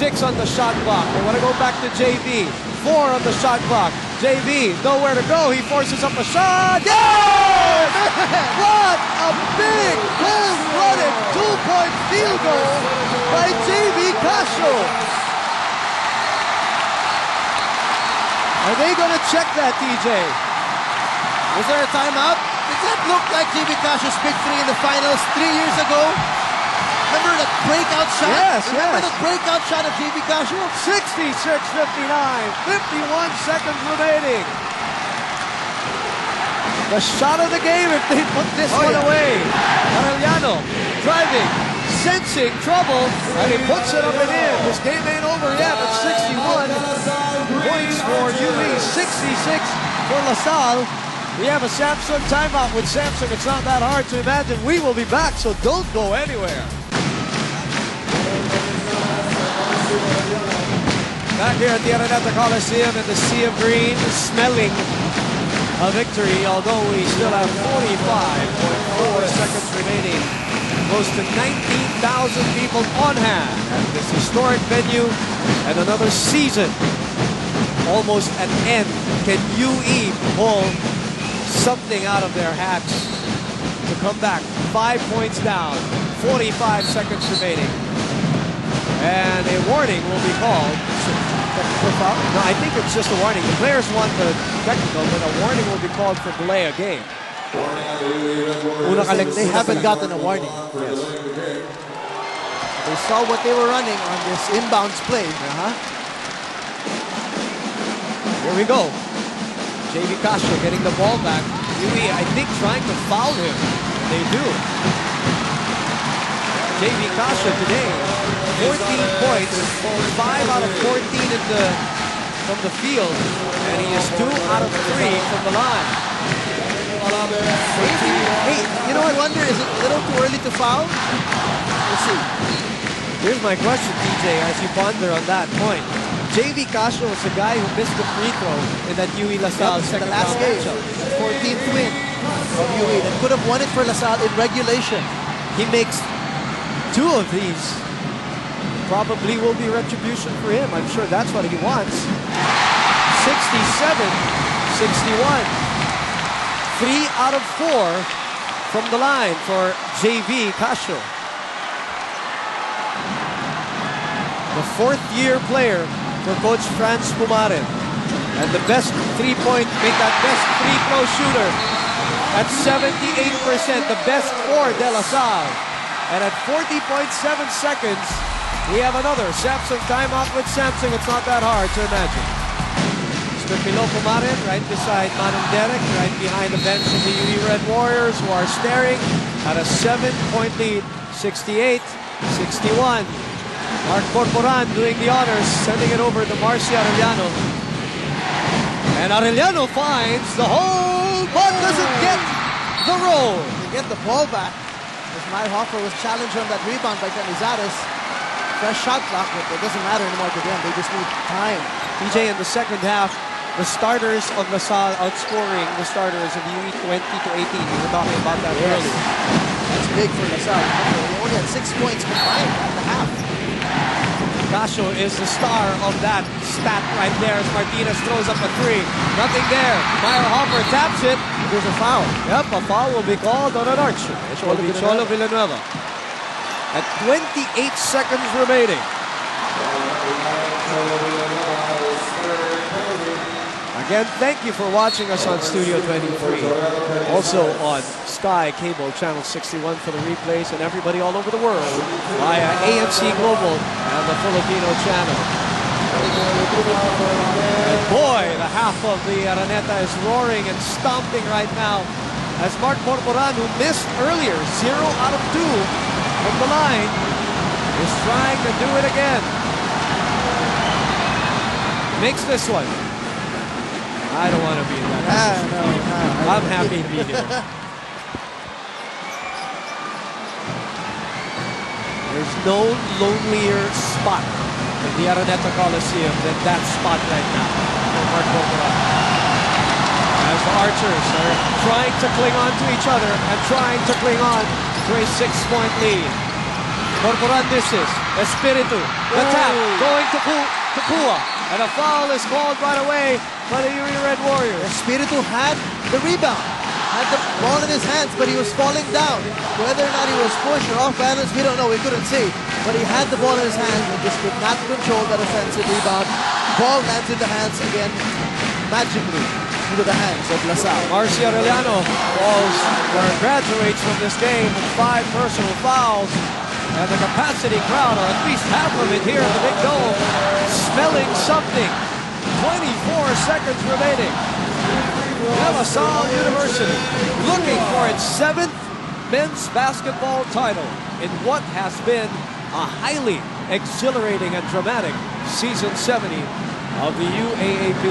6 on the shot clock. They want to go back to JV. 4 on the shot clock. JV, nowhere to go. He forces up a shot. Yes! What a big cold-blooded 2-point field goal by JV Casio. Are they going to check that, TJ? Was there a timeout? Did that look like JV Casio's big three in the finals 3 years ago? Remember that breakout shot? Yes, Remember yes. that breakout shot of JV Casio? 66-59, 51 seconds remaining. The shot of the game if they put this one away. Arellano driving, sensing trouble, and he puts it up and in. This game ain't over yet. It's 61 points for UE, 66 for La Salle. We have a Samsung timeout with Samsung. It's not that hard to imagine. We will be back, so don't go anywhere. Back here at the Araneta Coliseum in the Sea of Green, smelling a victory, although we still have 45.4 seconds remaining. Close to 19,000 people on hand at this historic venue, and another season almost at end. Can UE pull something out of their hats to come back? 5 points down, 45 seconds remaining. And a warning will be called. No, I think it's just a warning. The players want the technical, but a warning will be called for delay a game. They haven't gotten a warning. Yes. They saw what they were running on this inbounds play. Here we go. JV Casio getting the ball back. UE, I think, trying to foul him. They do. JV Casio today, 14 points, 5 out of 14 from the field, and he is 2 out of 3 from the line. Hey, you know, I wonder, is it a little too early to foul? We'll see. Here's my question, TJ, as you ponder on that point. JV Casio was the guy who missed the free throw in that UE La Salle second the last game. 14th win of UE that could have won it for La Salle in regulation. He makes 2 of these. Probably will be retribution for him. I'm sure that's what he wants. 67, 61. 3 out of 4 from the line for JV Casio. The 4th-year player for Coach Franz Pumaren. And the best 3-point, make that best free throw shooter at 78%. The best for De La Salle. And at 40.7 seconds, we have another Samsung timeout with Samsung. It's not that hard to imagine. Mr. Pilo Pumaren right beside Manong Derek, right behind the bench of the UE Red Warriors, who are staring at a 7-point lead, 68-61. Mark Corporan doing the honors, sending it over to Marcy Arellano. And Arellano finds the hole, but doesn't get the roll. They get the ball back. As Mike Hoffer was challenged on that rebound by Canizares. Fresh shot clock, but it doesn't matter anymore to them. They just need time. TJ, in the second half, the starters of La Salle outscoring the starters of UE 20-18. We were talking about that earlier. That's big for La Salle. They only had 6 points combined at the half. Casio is the star of that stat right there as Martinez throws up a 3. Nothing there. Meyer Hopper taps it. There's a foul. Yep, a foul will be called on an archer. It will be Cholo Villanueva. At 28 seconds remaining. Again, thank you for watching us on Studio 23. Also on Sky Cable Channel 61 for the replays, and everybody all over the world via AMC Global and the Filipino channel. And boy, the half of the Araneta is roaring and stomping right now as Mark Corporan, who missed earlier, 0 out of 2 from the line, is trying to do it again. Makes this one. I don't want to be in that position. No. I'm happy to be here. There's no lonelier spot in the Araneta Coliseum than that spot right now for Mark Corporan. As the Archers are trying to cling on to each other and trying to cling on to a 6-point lead. Corporan misses. Espiritu, the tap, going to Kua. And a foul is called right away by the UE Red Warriors. Espiritu had the rebound, had the ball in his hands, but he was falling down. Whether or not he was pushed or off balance, we don't know. We couldn't see. But he had the ball in his hands and just could not control that offensive rebound. Ball lands in the hands again, magically into the hands of La Salle. Marcia Arellano falls or graduates from this game with 5 personal fouls. And the capacity crowd, or at least half of it here in the Big Dome, smelling something. 24 seconds remaining. De La Salle University looking for its 7th men's basketball title in what has been a highly exhilarating and dramatic season 70 of the UAAP.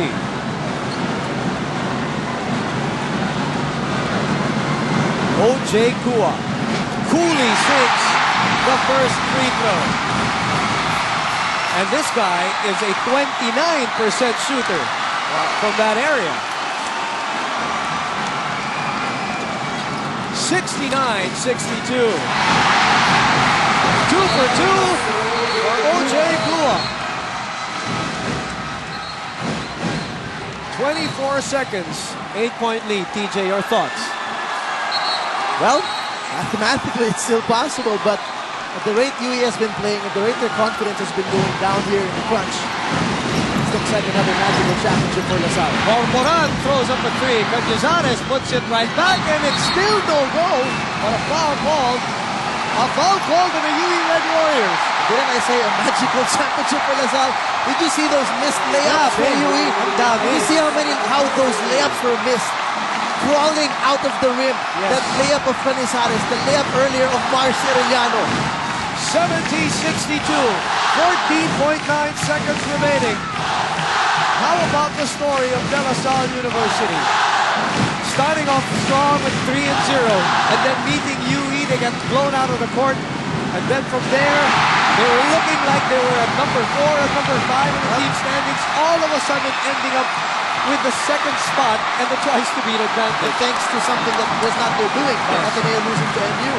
O.J. Kua coolly sinks the first free throw. And this guy is a 29% shooter from that area. 69-62. 2 for 2 for O.J. Kua. 24 seconds, 8-point lead. TJ, your thoughts? Well, mathematically it's still possible, but at the rate UE has been playing, at the rate their confidence has been going down here in the crunch, it looks like another magical championship for La Salle. Corporan throws up a 3. Cañizares puts it right back, and it's still no go. But a foul called. A foul called to the UE Red Warriors. Didn't I say a magical championship for La Salle? Did you see those missed layups for UE? Did you see how those layups were missed? Crawling out of the rim. Yes. That layup of Cañizares, the layup earlier of Marcia Arellano. 70-62. 14.9 seconds remaining. How about the story of De La Salle University? Starting off strong with 3-0, and then meeting UE, they got blown out of the court. And then from there, they were looking like they were at number 4 and number 5 in the team standings, all of a sudden ending up with the second spot and the twice-to-beat advantage. Thanks to something that was not their doing, Ateneo losing to NU.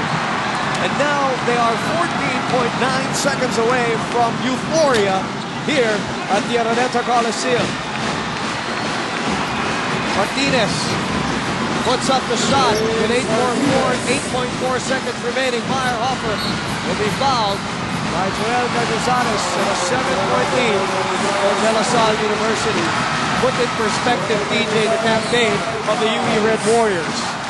And now they are 14.9 seconds away from euphoria here at the Araneta Coliseum. Martinez puts up the shot with 8.4 seconds remaining. Meyerhofer will be fouled by Joel Cañizares in a 7-point lead for De La Salle University. Put in perspective, DJ, the campaign of the UE Red Warriors.